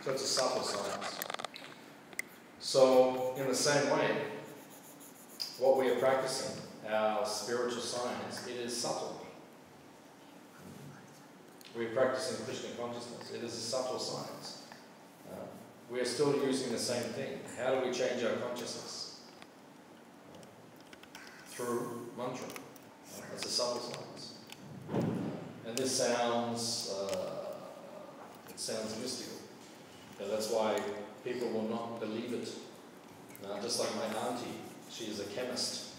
So it's a subtle science. So, in the same way, what we are practicing, our spiritual science, it is subtle. We are practicing Krishna consciousness. It is a subtle science. We are still using the same thing. How do we change our consciousness? Through mantra. It's a subtle science. And this sounds, it sounds mystical. That's why people will not believe it. Just like my auntie, she is a chemist.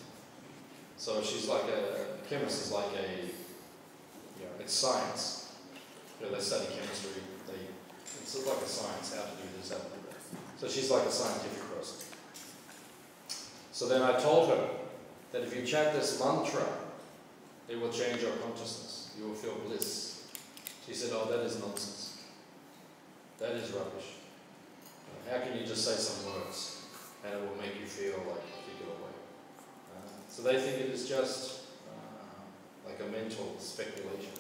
So she's like a chemist is like it's science. They study chemistry. It's like a science, how to do this, how to do that. So she's like a scientific person. So then I told her that if you chant this mantra, it will change your consciousness. You will feel bliss. She said, oh, that is nonsense. That is rubbish. How can you just say some words and it will make you feel like a particular way? So they think it is just like a mental speculation.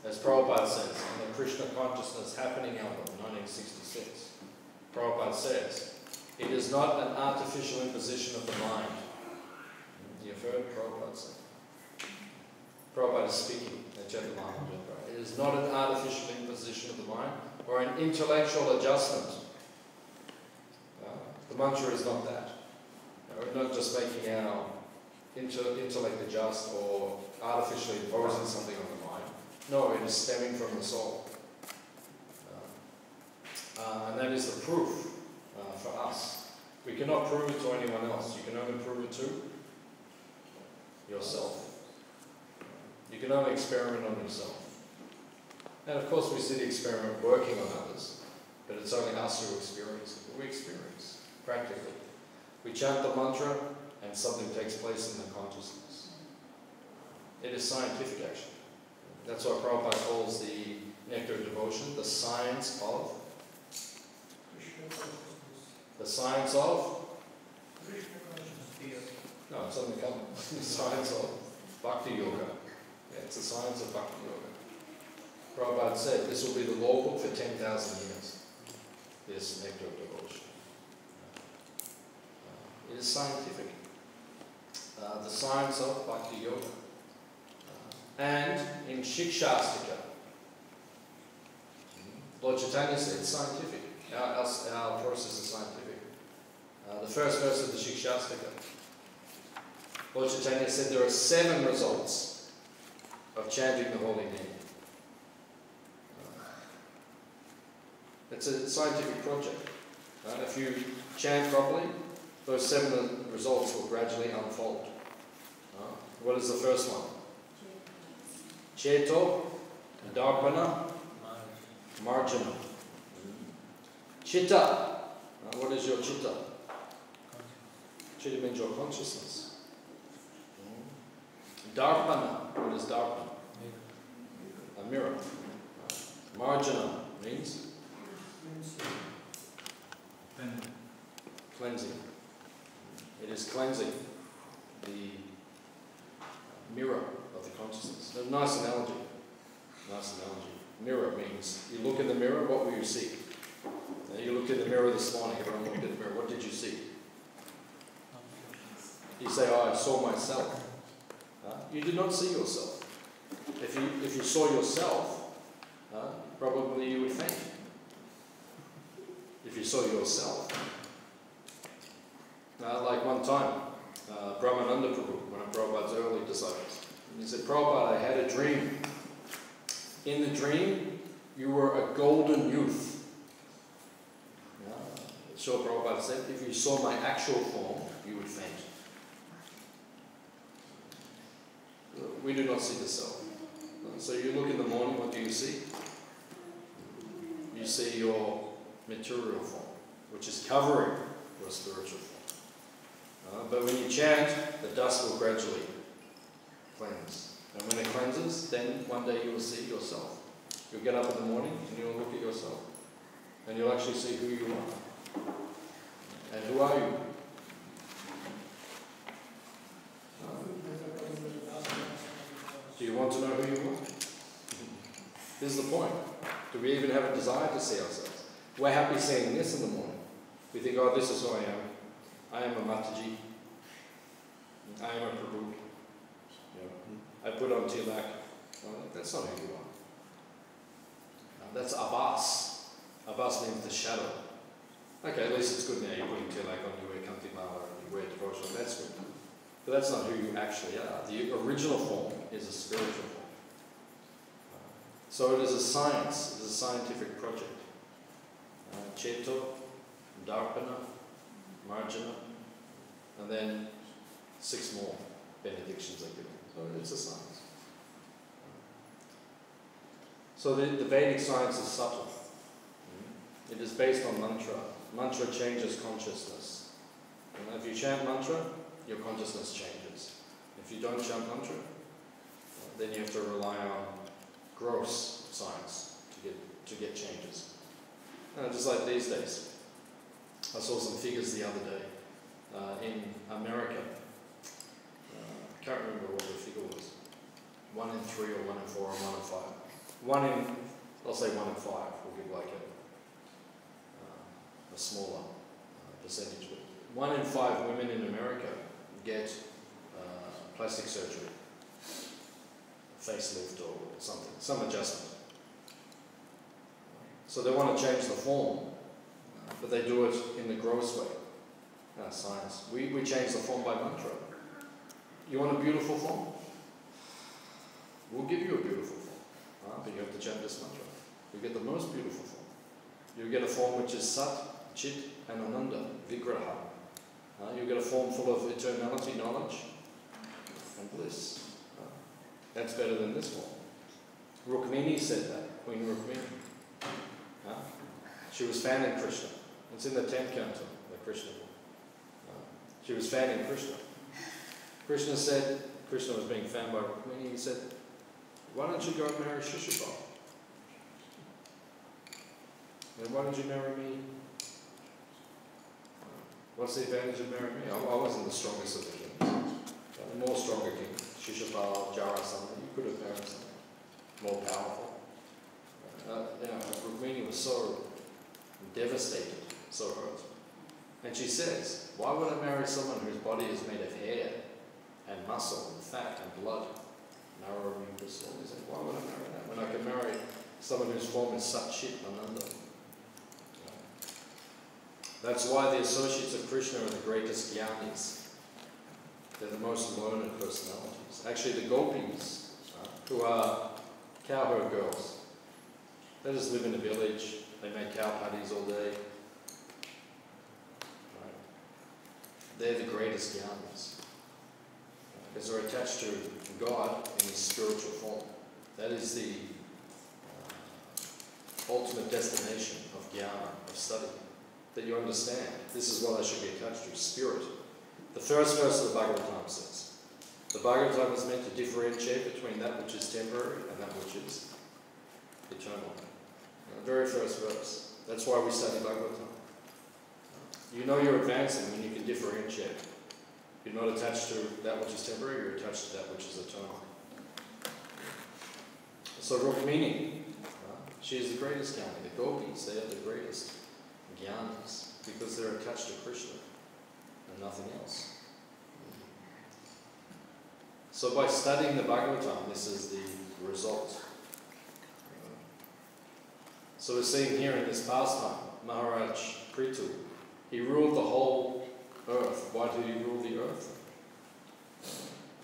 As Prabhupada says, in the Krishna Consciousness Happening album, 1966, Prabhupada says, it is not an artificial imposition of the mind. You've heard Prabhupada say. Prabhupada is speaking at Chaitanya. It is not an artificial imposition of the mind or an intellectual adjustment. The mantra is not that. We're not just making our intellect adjust or artificially imposing something on the mind. No, it is stemming from the soul. And that is the proof for us. We cannot prove it to anyone else. You can only prove it to yourself. You can only experiment on yourself. And of course we see the experiment working on others, but it's only us who experience it. We experience, practically. We chant the mantra and something takes place in the consciousness. It is scientific action. That's what Prabhupada calls the nectar of devotion, the science of no, it's on the cover. The science of Bhakti Yoga. Yeah, it's the science of Bhakti Yoga. Prabhupada said this will be the law book for 10,000 years. This nectar of devotion. It is scientific. The science of Bhakti Yoga. And in Shikshastika, Lord Chaitanya said it's scientific. Our process is scientific. The first verse of the Shikshastika, Lord Chaitanya said there are 7 results of chanting the holy name. It's a scientific project. If you chant properly, those 7 results will gradually unfold. What is the first one? Cheto, Dharpana, Marjana. Chitta. What is your chitta? Chitta means your consciousness. Dharpana. What is dharpana? A mirror. Marjana means? Cleansing. It is cleansing the mirror of the consciousness. A nice analogy. Nice analogy. Mirror means you look in the mirror, what will you see? Now you looked in the mirror this morning, everyone looked in the mirror, what did you see? You say, oh, I saw myself. You did not see yourself. If you saw yourself, probably you would faint. If you saw yourself. Like one time, Brahmananda Prabhu, one of Prabhupada's early disciples, he said, Prabhupada, I had a dream. In the dream, you were a golden youth. So Prabhupada said, if you saw my actual form, you would faint. We do not see the self. So you look in the morning, what do you see? You see your material form, which is covering your spiritual form. But when you chant, the dust will gradually cleanse. And when it cleanses, then one day you will see yourself. You'll get up in the morning and you'll look at yourself. And you'll actually see who you are. And who are you? Do you want to know who you are? Here's the point. Do we even have a desire to see ourselves? We're happy seeing this in the morning. We think, oh, this is who I am. I am a Mataji. I am a Prabhu. I put on tilak. Well, that's not who you are. That's Abbas. Abbas means the shadow. Okay, at least it's good now you're putting tilak on, you wear kanti mala, and you wear devotional, that's good. But that's not who you actually are. The original form is a spiritual form. So it is a science, it is a scientific project. Cheto, Darpana, Marjana, and then 6 more benedictions are given. So it's a science. So the Vedic science is subtle. It is based on mantra. Mantra changes consciousness. And if you chant mantra, your consciousness changes. If you don't chant mantra, then you have to rely on gross science to get changes. Just like these days. I saw some figures the other day in America. I can't remember what the figure was. 1 in 3 or 1 in 4 or 1 in 5. I'll say 1 in 5. We'll give like a smaller percentage. But 1 in 5 women in America get plastic surgery, facelift or something, some adjustment. So they want to change the form, but they do it in the gross way. Science. We change the form by mantra. You want a beautiful form? We'll give you a beautiful form, but you have to chant this mantra. You get the most beautiful form. You get a form which is Sat, Chit, and Ananda, Vigraha. You get a form full of eternality, knowledge, and bliss. That's better than this form. Rukmini said that, Queen Rukmini. She was fanning Krishna. It's in the 10th canto, the Krishna book. She was fanning Krishna. Krishna said, Krishna was being fanned by Rukmini, he said, why don't you go and marry Shishupal? And why don't you marry me? What's the advantage of marrying me? I wasn't the strongest of the kings. The more stronger king, Shishupal, Jarasandha, you could have married someone more powerful. Rukmini was so devastated, so hurt. And she says, why would I marry someone whose body is made of hair and muscle and fat and blood? Narrow mucus, all these things. Why would I marry that when I can marry someone whose form is Sat Chit Ananda? That's why the associates of Krishna are the greatest jnanis. They're the most learned personalities. Actually, the gopis, who are cowherd girls, they just live in a village, they make cow patties all day. Right? They're the greatest jnanis. Because they're attached to God in His spiritual form. That is the ultimate destination of jnana, of study. That you understand, this is what I should be attached to, spirit. The first verse of the Bhagavatam says, the Bhagavatam is meant to differentiate between that which is temporary and that which is eternal. The very first verse. That's why we study Bhagavatam. You know you're advancing when you can differentiate. You're not attached to that which is temporary, you're attached to that which is eternal. So Rukmini, she is the greatest jnani. The gopis, they are the greatest jnanis because they're attached to Krishna and nothing else. So by studying the Bhagavatam, this is the result. So we're seeing here in this pastime, Maharaj Prithu, he ruled the whole earth. Why did he rule the earth?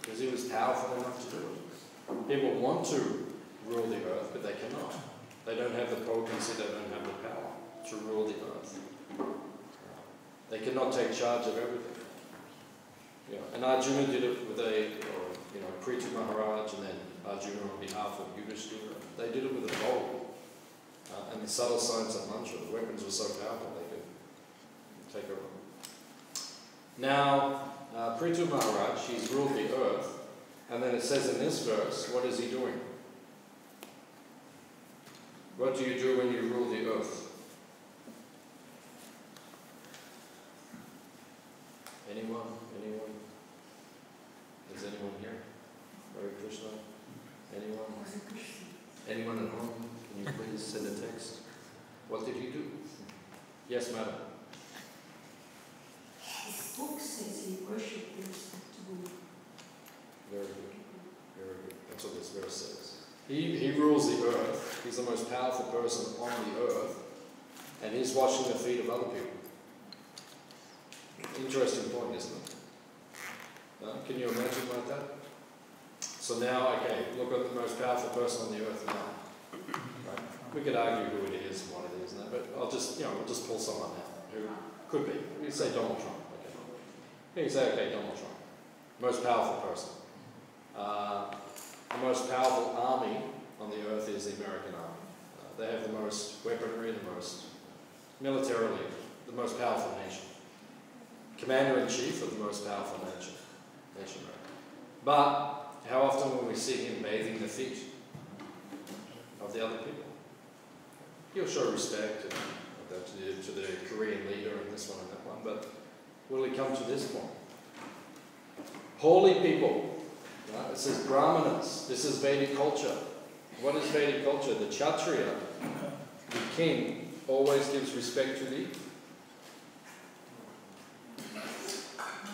Because he was powerful enough to do it. People want to rule the earth, but they cannot. They don't have the potency, they don't have the power to rule the earth. They cannot take charge of everything. And Arjuna did it with Prithu Maharaj, and then Arjuna on behalf of Yudhishthira. They did it with a bow. And the subtle science of mantra, the weapons were so powerful they could take over. Now, Prithu Maharaj, he's ruled the earth, and then it says in this verse, what is he doing? What do you do when you rule the earth? Anyone? Is anyone here? Hare Krishna? Anyone? Anyone at home? Can you please send a text? what did he do? Yes, madam. His book says he worshipped those that do. Very good. Very good. That's what this verse says. He rules the earth. He's the most powerful person on the earth. And he's washing the feet of other people. Interesting point, isn't it? Can you imagine like that? So now, okay, look at the most powerful person on the earth now. Right? We could argue who it is and what it is, but I'll just, we'll just pull someone out who could be. You say Donald Trump. Okay. You say, okay, Donald Trump, most powerful person. The most powerful army on the earth is the American army. They have the most weaponry, the most militarily, the most powerful nation. Commander-in-chief of the most powerful nation. But how often will we see him bathing the feet of the other people? He'll show respect to the Korean leader and this one and that one, but will he come to this point? Holy people. Right? It says Brahmanas. This is Vedic culture. What is Vedic culture? The Kshatriya, the king, always gives respect to the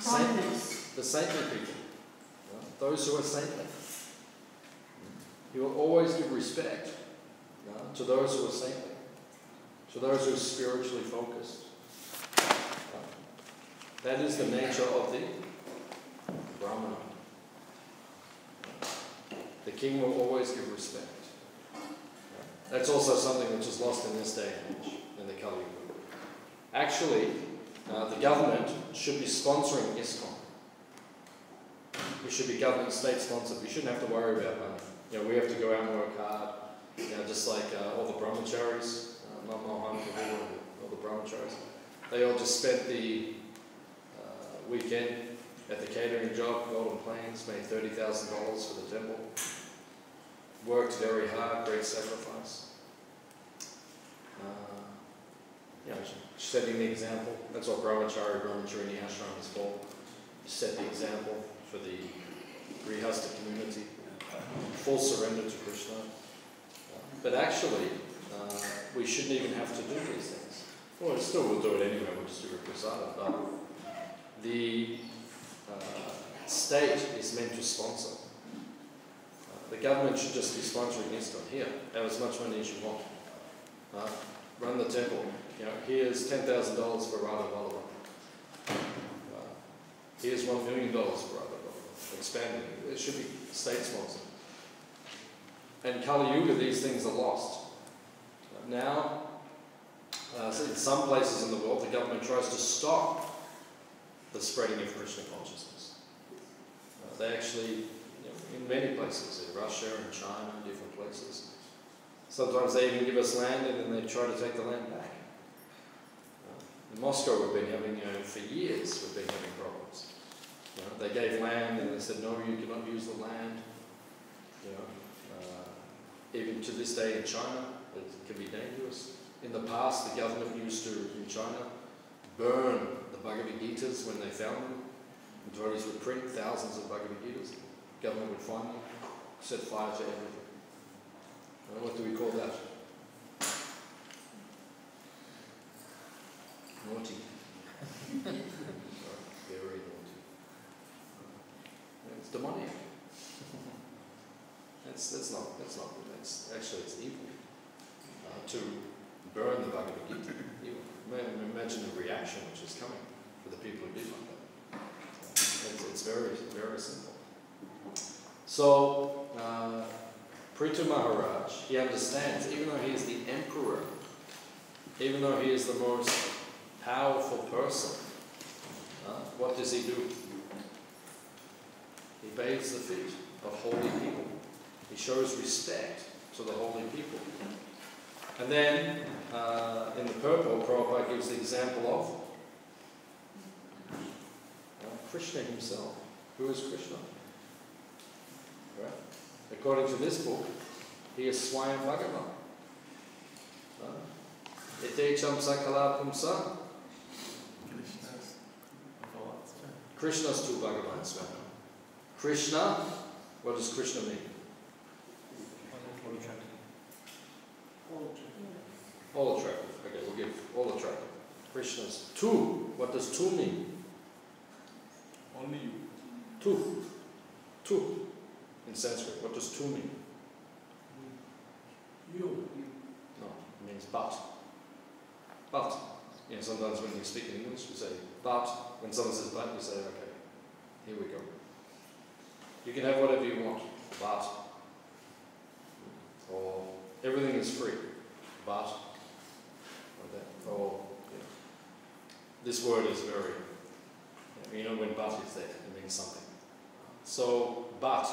saintly people. Right? Those who are saintly. He will always give respect to those who are saintly, to those who are spiritually focused. That is the nature of the Brahmana. The king will always give respect. That's also something which is lost in this day and age, in the Kali Yuga. Actually, the government should be sponsoring ISKCON. We should be government state-sponsored. We shouldn't have to worry about money. We have to go out and work hard. Just like all the Brahmacharis, Prabhu, all the Brahmacharis. They all just spent the weekend at the catering job, Golden Plains, made $30,000 for the temple. Worked very hard, great sacrifice. Setting the example. That's what Brahmachari Ashram is called. You set the example for the Grihasta community. Full surrender to Krishna. But actually, we shouldn't even have to do these things. Well, still we'll do it anyway, we'll just do it prasadam. But the state is meant to sponsor. The government should just be sponsoring ISKCON. Here, have as much money as you want. Run the temple. Here's $10,000 for Radha Vallabha. Here's $1 million for Radha Vallabha. Expanding. It should be state-sponsored. And Kali Yuga, these things are lost. Now, in some places in the world, the government tries to stop the spreading of Krishna consciousness. They actually, in many places, in Russia and China and different places, sometimes they even give us land and then they try to take the land back. In Moscow, we've been having, for years, we've been having problems. They gave land and they said, no, you cannot use the land. Even to this day in China, it can be dangerous. In the past, the government used to, in China, burn the Bhagavad Gitas when they found them. The devotees would print thousands of Bhagavad Gitas. The government would find them, set fire to everything. What do we call that? Naughty. Very naughty. It's demonic. That's not good. Actually it's evil. To burn the Bhagavad Gita. Evil. Imagine the reaction which is coming for the people who did like that. It's very, very simple. So, Prithu Maharaj, he understands, even though he is the emperor, even though he is the most powerful person, what does he do? He bathes the feet of holy people. He shows respect to the holy people. And then, in the purple, Prabhupada gives the example of Krishna himself. Who is Krishna? Right? According to this book, he is Swami Bhagavan. Itecham sakala pumsa. Krishna's to Bhagavan Swami. Krishna, what does Krishna mean? All attractive. all attractive. Krishna's tu. What does tu mean? Only you. Tu. Tu. In Sanskrit, what does tu mean? You. No, it means but. But. You know, sometimes when you speak in English, you say but. When someone says but, you say, okay, here we go. You can have whatever you want, but. Or everything is free, but. Like that. Or, you know, this word is very, you know, when but is there, it means something. So, but.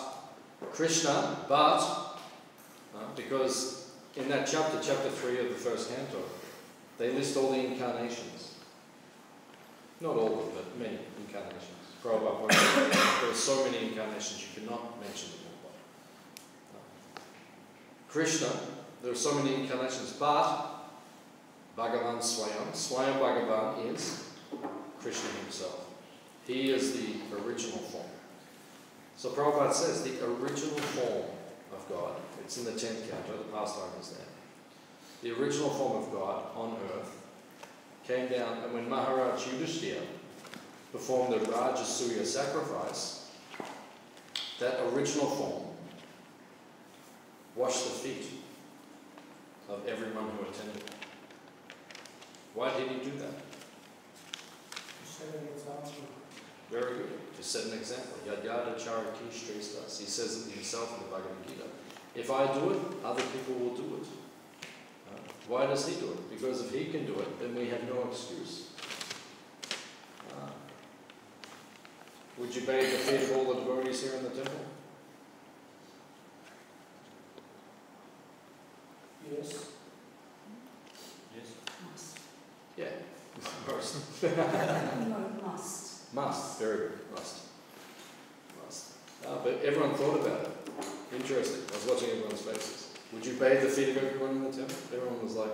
Krishna, but, because in that chapter, chapter 3 of the first canto, they list all the incarnations. Not all of them, but many incarnations. Prabhupada pointed out there are so many incarnations you cannot mention them all. Krishna, there are so many incarnations, but Bhagavan Swayam, Swayam Bhagavan is Krishna himself. He is the original form. So Prabhupada says the original form of God, it's in the 10th canto, the pastime is there. The original form of God on earth came down, and when Maharaj Yudhishthira performed the Rajasuya sacrifice, that original form washed the feet of everyone who attended. Why did he do that? Very good. To set an example. Yadyada charaki shtrestas. He says it himself in the Bhagavad Gita. If I do it, other people will do it. Why does he do it? Because if he can do it, then we have no excuse. Would you bathe the feet of all the devotees here in the temple? Yes. Yes. Must. Yeah. Of course. No, must. Must. Very good. Must. Must. But everyone thought about it. Interesting. I was watching everyone's faces. Would you bathe the feet of everyone in the temple? Everyone was like...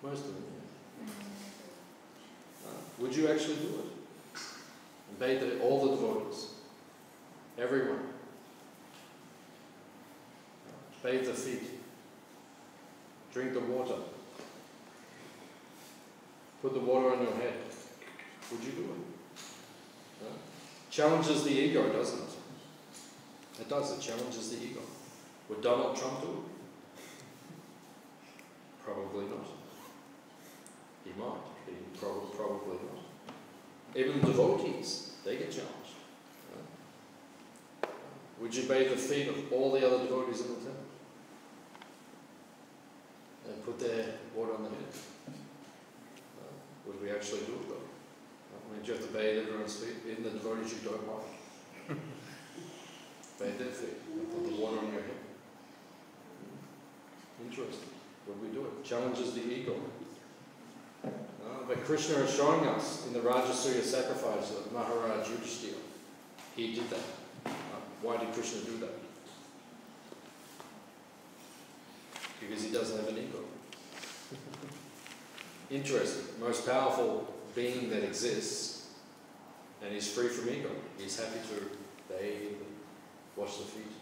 Most of them, yeah. Would you actually do it? And bathe all the devotees? Everyone? Bathe the feet. Drink the water. Put the water on your head. Would you do it? Challenges the ego, doesn't it? It does, it challenges the ego. Would Donald Trump do it? Probably not. He might, but he probably not. Even devotees, they get challenged. Would you bathe the feet of all the other devotees in the temple? And put their water on the head? Would we actually do it though? I mean, do you have to bathe everyone's feet, even the devotees you don't like? Bathe their feet and put the water on your head. Interesting. Would we do it? Challenges the ego. But Krishna is showing us in the Rajasuya sacrifice of Maharaj Yudhishthira. He did that. Why did Krishna do that? Because he doesn't have an ego. Interesting. Most powerful being that exists, and he's free from ego. He's happy to bathe, wash the feet,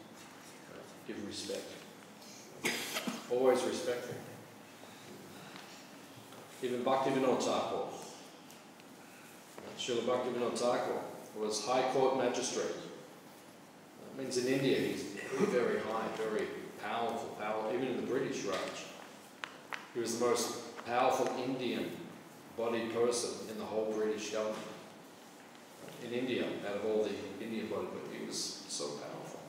give respect. Always respectful. Even Bhaktivedanta Thakur. Srila Bhaktivedanta Thakur was High Court Magistrate. That means in India he's very high, very powerful, even in the British Raj. He was the most powerful Indian-bodied person in the whole British government. In India, out of all the Indian bodied, but he was so powerful.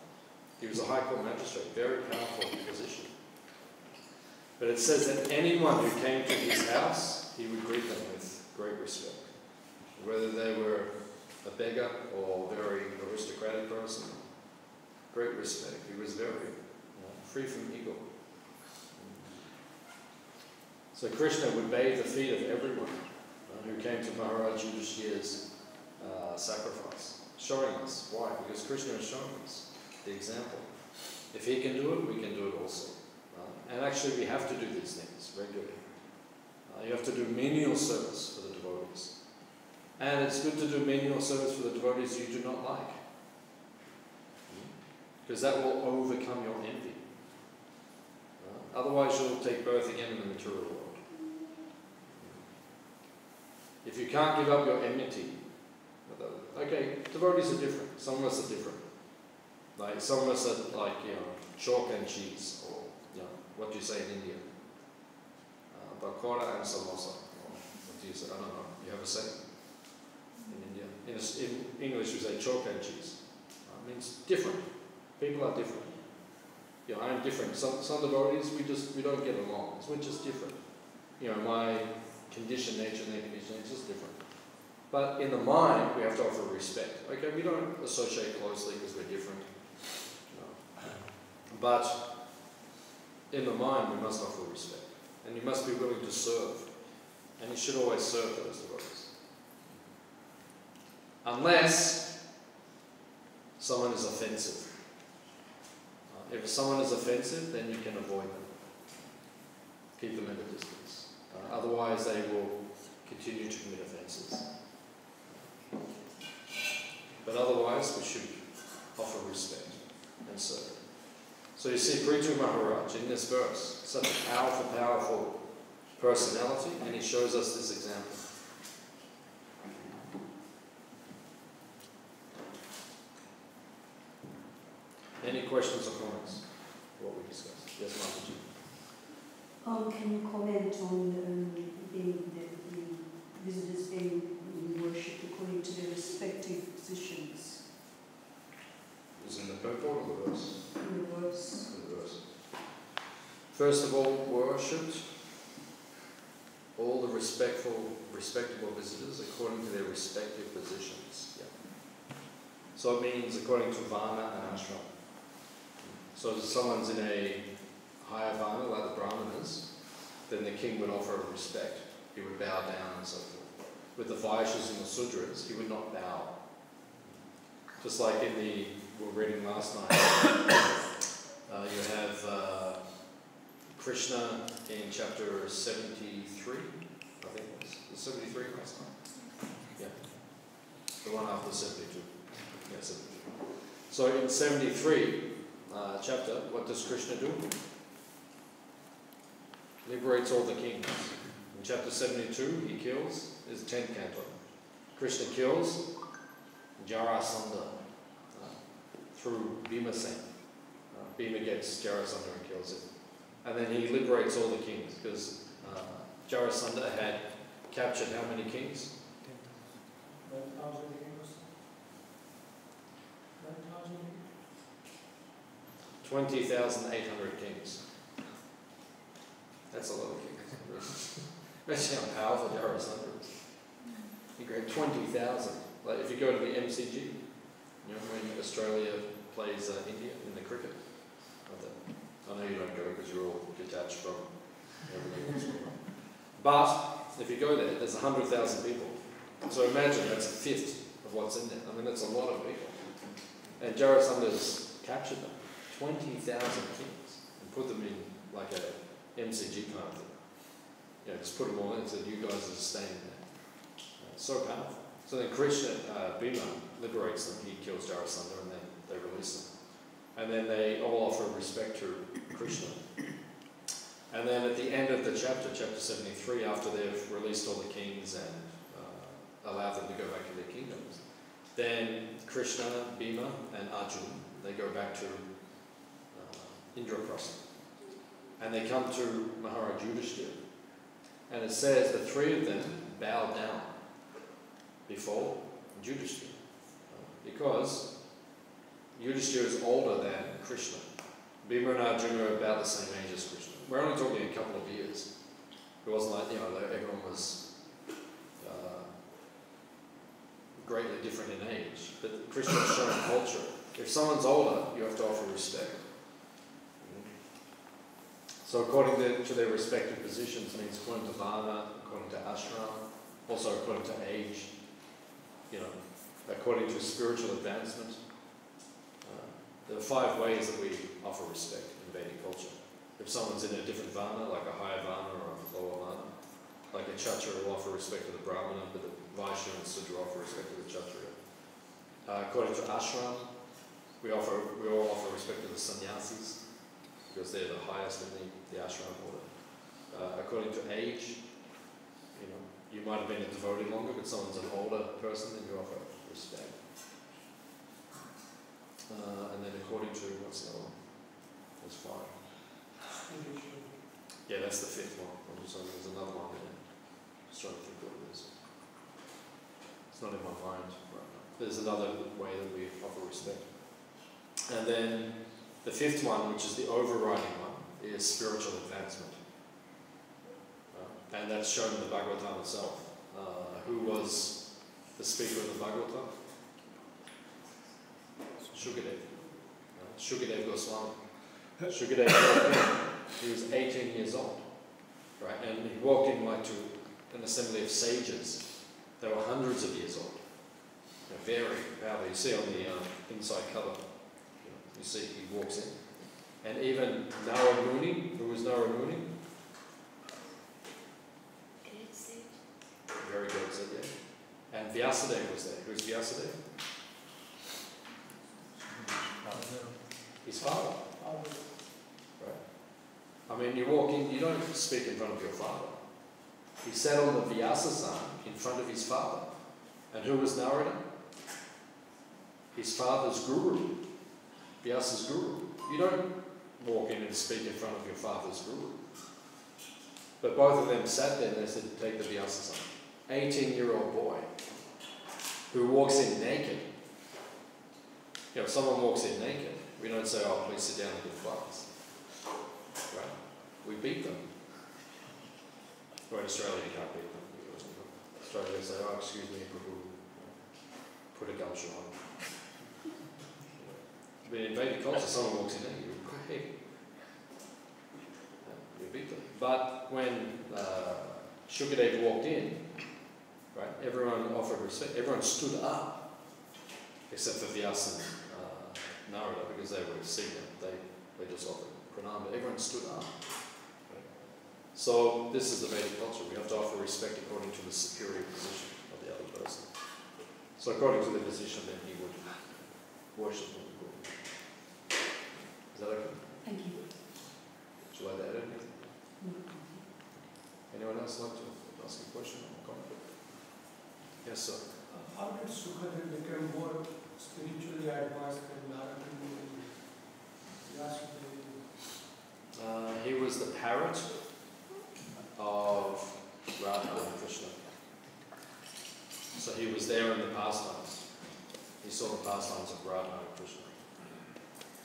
He was a High Court Magistrate, very powerful position. But it says that anyone who came to his house, he would greet them with great respect. Whether they were a beggar or a very aristocratic person, great respect. He was very free from ego. So Krishna would bathe the feet of everyone who came to Maharaj Yudhishthira's sacrifice, showing us. Why? Because Krishna is showing us the example. If he can do it, we can do it also. And actually we have to do these things regularly. You have to do menial service for the devotees. And it's good to do menial service for the devotees you do not like. because that will overcome your envy. Otherwise you'll take birth again in the material world. If you can't give up your enmity, okay, devotees are different. Some of us are different. Like some of us are like, chalk and cheese, or what do you say in India? Pakora and samosa. Or what do you say? I don't know. You have a say in India? In English we say chalk and cheese. It means different. People are different. I'm different. Some devotees, we don't get along. We're just different. My conditioned nature and their conditioned nature is different. But in the mind, we have to offer respect. Okay, we don't associate closely because we're different. But in the mind, we must offer respect. And you must be willing to serve. And you should always serve those devotees. Unless someone is offensive. If someone is offensive, then you can avoid them. Keep them at a distance. Otherwise, they will continue to commit offences. But otherwise, we should offer respect and serve. So you see, Prithu Maharaj in this verse, such a powerful, powerful personality, and he shows us this example. Any questions or comments for what we discussed? Yes, Mataji. Can you comment on the visitors being worshipped according to their respective positions? Is in the purport or the verse? In the verse. In the verse. First of all, worshipped all the respectable visitors according to their respective positions. Yeah. So it means according to Varna and Ashram. So if someone's in a higher Varna, like the Brahmanas, then the king would offer respect. He would bow down and so forth. With the Vaishyas and the Sudras, he would not bow. Just like we were reading last night, you have Krishna in chapter 73, I think it was. 73 last night? Yeah. The one after 72. Yeah, 73. So in 73 chapter, what does Krishna do? Liberates all the kings. In chapter 72, he kills his 10th canto. Krishna kills Jarasandha through Bhimasen. Bhima gets Jarasandha and kills him. And then he liberates all the kings because Jarasandha had captured how many kings? 20,800 kings. That's a lot of kings. That's how powerful Jarasandha is. He grabbed 20,000. Like if you go to the MCG, when Australia plays India in the cricket. I know you don't go because you're all detached from everything else. But if you go there, there's 100,000 people. So imagine that's a fifth of what's in there. I mean, that's a lot of people. And Jarasandha's captured them, 20,000 kings, and put them in like a MCG kind of thing. Just put them all in and said, you guys are just staying there. So powerful. So then Krishna, Bhima, liberates them. He kills Jarasandha and then they release them. And then they all offer respect to Krishna. And then at the end of the chapter, chapter 73, after they've released all the kings and allowed them to go back to their kingdoms, then Krishna, Bhima, and Arjuna, they go back to Indraprastha. And they come to Maharaj Yudhishthira. And it says the three of them bow down before Yudhishthira. Because Yudhishthira is older than Krishna. Bhima and Arjuna are about the same age as Krishna. We're only talking a couple of years. It wasn't like, everyone was greatly different in age. But Krishna has shown culture. If someone's older, you have to offer respect. So according to their respective positions means according to Varna, according to Ashram, also according to age, according to spiritual advancement. There are 5 ways that we offer respect in Vedic culture. If someone's in a different Varna, like a higher Varna or a lower Varna, like a Kshatriya will offer respect to the Brahmana, but the Vaishya and Sudra offer respect to the Kshatriya. According to Ashram, We all offer respect to the sannyasis, because they're the highest in the ashram order. According to age, you might have been a devotee longer, but someone's an older person, then you offer respect. And then according to, what's the other one? There's 5. Yeah, that's the 5th one. There's another one there. Just trying to think what it is. It's not in my mind right now. There's another way that we offer respect. And then the 5th one, which is the overriding one, is spiritual advancement. And that's shown in the Bhagavatam itself. Who was the speaker of the Bhagavatam? Shukadev. Shukadev Goswami. Shukadev, he was 18 years old. Right? And he walked in like to an assembly of sages. They were hundreds of years old. Very powerful. You see on the inside cover, you see he walks in. And even Narada Muni, who was Narada Muni? Very good, said yeah. And Vyasadeva was there. Who's Vyasadeva? His father. Right? I mean, you walk in, you don't speak in front of your father. He sat on the Vyasa-san in front of his father. And who was Narada? His father's guru. Vyasa's guru. You don't walk in and speak in front of your father's guru. But both of them sat there and they said, take the Vyasa-san. 18-year-old boy who walks in naked. If someone walks in naked, we don't say, oh, please sit down and give class. Right? We beat them. Or in Australia, you can't beat them. In Australia, they say, oh, excuse me, Prabhu, put a gumshoe on. But in Vedic culture, someone walks in naked, you hey, we beat them. But when Shukadev walked in, right, everyone offered respect. Everyone stood up, except for Vyasa and Narada, because they were senior. They just offered pranam, but everyone stood up. Right? So this is the Vedic culture. We have to offer respect according to the superior position of the other person. So according to the position, then he would worship him. Is that okay? Thank you. Would you like to add anything? No. Anyone else like to ask a question or comment? Yes, sir. How did Shukadev become more spiritually advanced than Narada Muni? He was the parrot of Radha and Krishna. So he was there in the pastimes. He saw the pastimes of Radha and Krishna.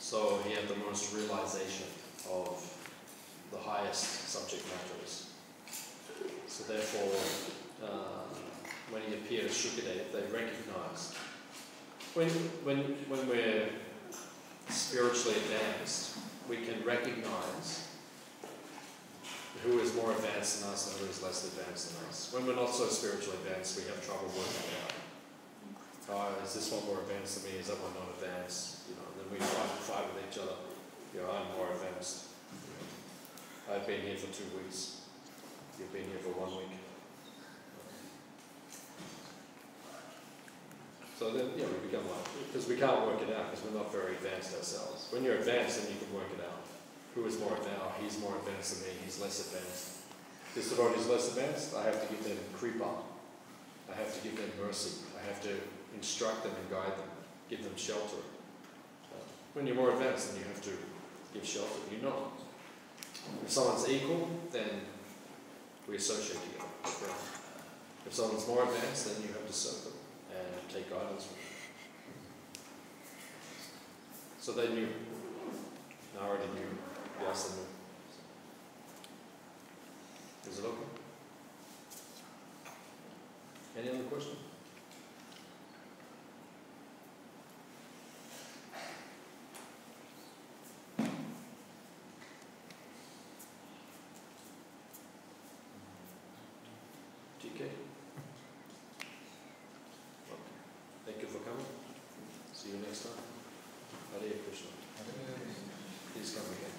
So he had the most realization of the highest subject matters. So therefore, when he appeared as Shukadev, they recognized. When we're spiritually advanced, we can recognize who is more advanced than us and who is less advanced than us. When we're not so spiritually advanced, we have trouble working it out. Oh, is this one more advanced than me? Is that one not advanced? Then we fight with each other. I'm more advanced. I've been here for 2 weeks. You've been here for 1 week. So then, we become like, because we can't work it out because we're not very advanced ourselves. When you're advanced, then you can work it out. Who is more advanced? Oh, he's more advanced than me. He's less advanced. This devotee is less advanced. I have to give them kripa. I have to give them mercy. I have to instruct them and guide them, give them shelter. When you're more advanced, then you have to give shelter. You're not. If someone's equal, then we associate together. If someone's more advanced, then you have to serve them and take guidance from them. So they knew. Narada knew. Vyasa knew. Is it okay? Any other question? TK? Okay. Thank you for coming. See you next time. Hare Krishna. Please come again.